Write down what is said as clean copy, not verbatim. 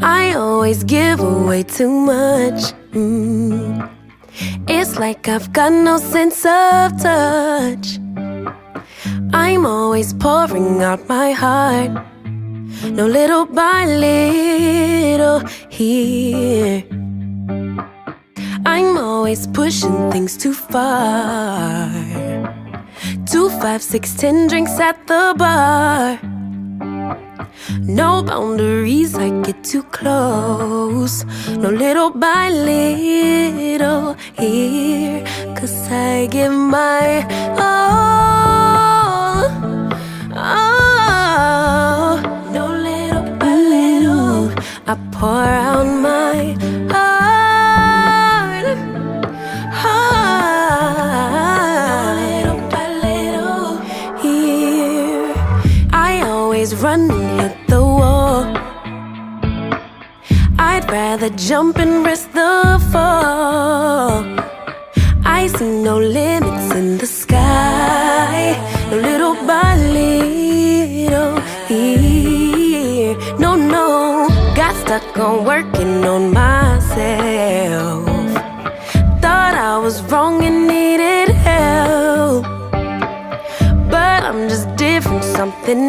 I always give away too much. It's like I've got no sense of touch. I'm always pouring out my heart, no little by little here. I'm always pushing things too far. 2, 5, 6, 10 drinks at the bar. No boundaries, I get too close. No little by little here. 'Cause I give my all. Oh, no little by little. I pour out my heart. Little by little here. I always run and hit the wall. I'd rather jump and risk the fall. I see no limits in the sky, no little by little here. No, no, got stuck on working on myself. Thought I was wrong and needed help, but I'm just different, something